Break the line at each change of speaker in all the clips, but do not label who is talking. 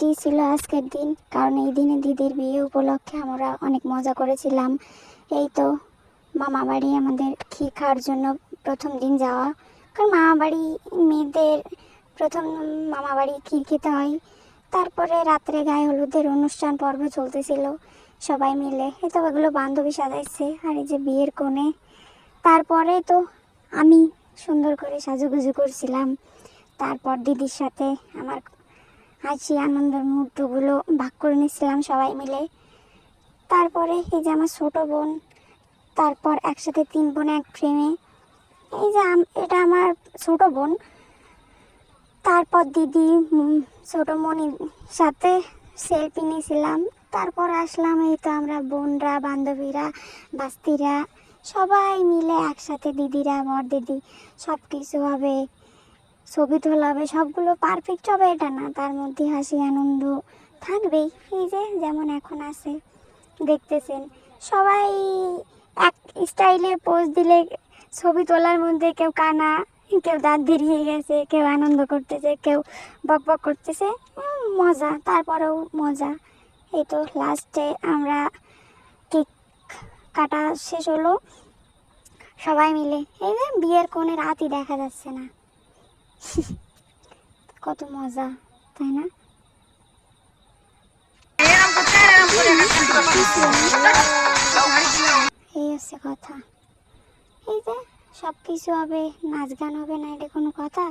মিষ্টি ছিল আজকের দিন, কারণ এই দিনে দিদির বিয়ে উপলক্ষে আমরা অনেক মজা করেছিলাম। এই তো মামা বাড়ি আমাদের ক্ষীর খাওয়ার জন্য প্রথম দিন যাওয়া, কারণ মামা বাড়ি মেয়েদের প্রথম মামা বাড়ি ক্ষীর খেতে হয়। তারপরে রাত্রে গায়ে হলুদের অনুষ্ঠান পর্ব চলতেছিল সবাই মিলে। এই তো এগুলো বান্ধবী সাজাইছে, আর এই যে বিয়ের কোণে। তারপরে তো আমি সুন্দর করে সাজুগুজু করছিলাম। তারপর দিদির সাথে আমার হাসি আনন্দের মুহূর্তগুলো ভাগ করে নিচ্ছিলাম সবাই মিলে। তারপরে এই যে আমার ছোট বোন, তারপর একসাথে 3 বোন এক ফ্রেমে। এই যে এটা আমার ছোট বোন, তারপর দিদি ছোট মনির সাথে সেলফি নিয়েছিলাম। তারপর আসলাম, এই তো আমরা বোনরা, বান্ধবীরা, বাস্তিরা সবাই মিলে একসাথে, দিদিরা, বর দিদি, সব কিছু হবে, ছবি তোলা হবে, সবগুলো পারফেক্ট হবে এটা না, তার মধ্যে হাসি আনন্দ থাকবেই। এই যে যেমন এখন আছে দেখতেছেন, সবাই এক স্টাইলে পোজ দিলে ছবি তোলার মধ্যে কেউ কানা, কেউ দাঁত বেরিয়ে গেছে, কেউ আনন্দ করতেছে, কেউ বক বক করতেছে, মজা, তারপরেও মজা। এই তো লাস্টে আমরা কেক কাটা শেষ হলো সবাই মিলে। এই যে বিয়ের কোণে রাতই দেখা যাচ্ছে না, কত মজা, তাই না? এই হচ্ছে কথা। এই যে সব কিছু হবে, নাচ গান হবে না, এটা কোনো কথা?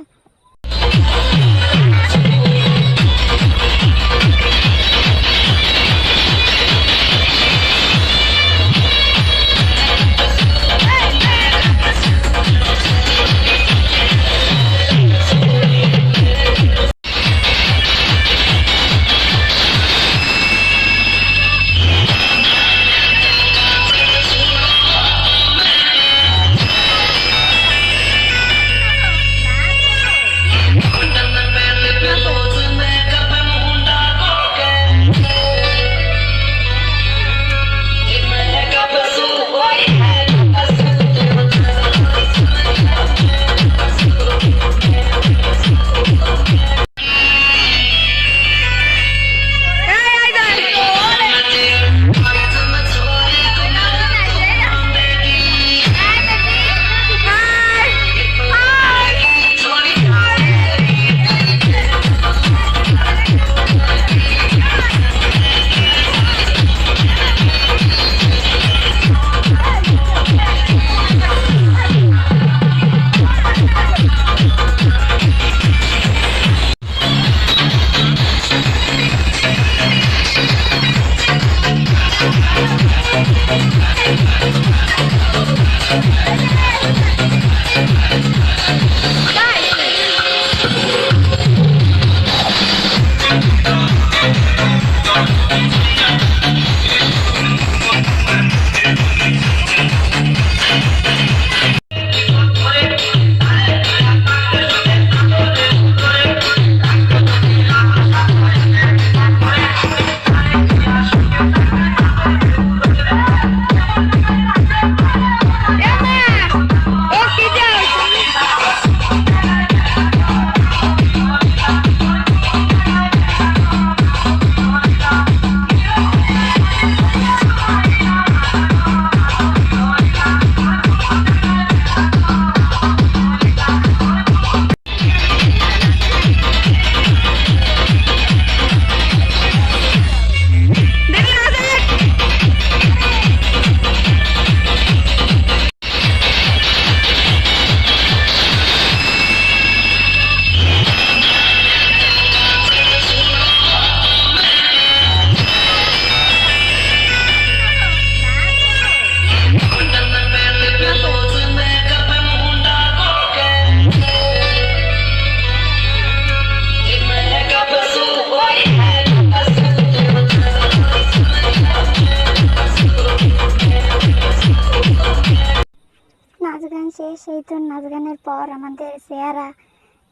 সেই তো নাচ গানের পর আমাদের চেহারা,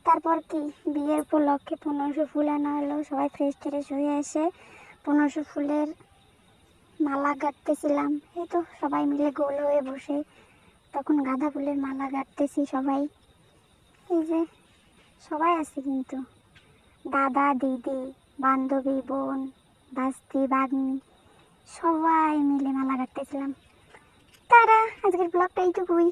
তারপর কি বিয়ের উপলক্ষে 1500 ফুল আনা হলো। সবাই ফ্রেশ ট্রেশ হয়ে এসে 1500 ফুলের মালা গাঁথতেছিলাম। এই তো সবাই মিলে গোল হয়ে বসে তখন গাঁদা ফুলের মালা গাঁথতেছি সবাই। এই যে সবাই আছে, কিন্তু দাদা, দিদি, বান্ধবী, বোন, ভাস্তি, ভাগ্নি সবাই মিলে মালা কাটতেছিলাম। তারা আজকের ব্লগটা এইটুকুই।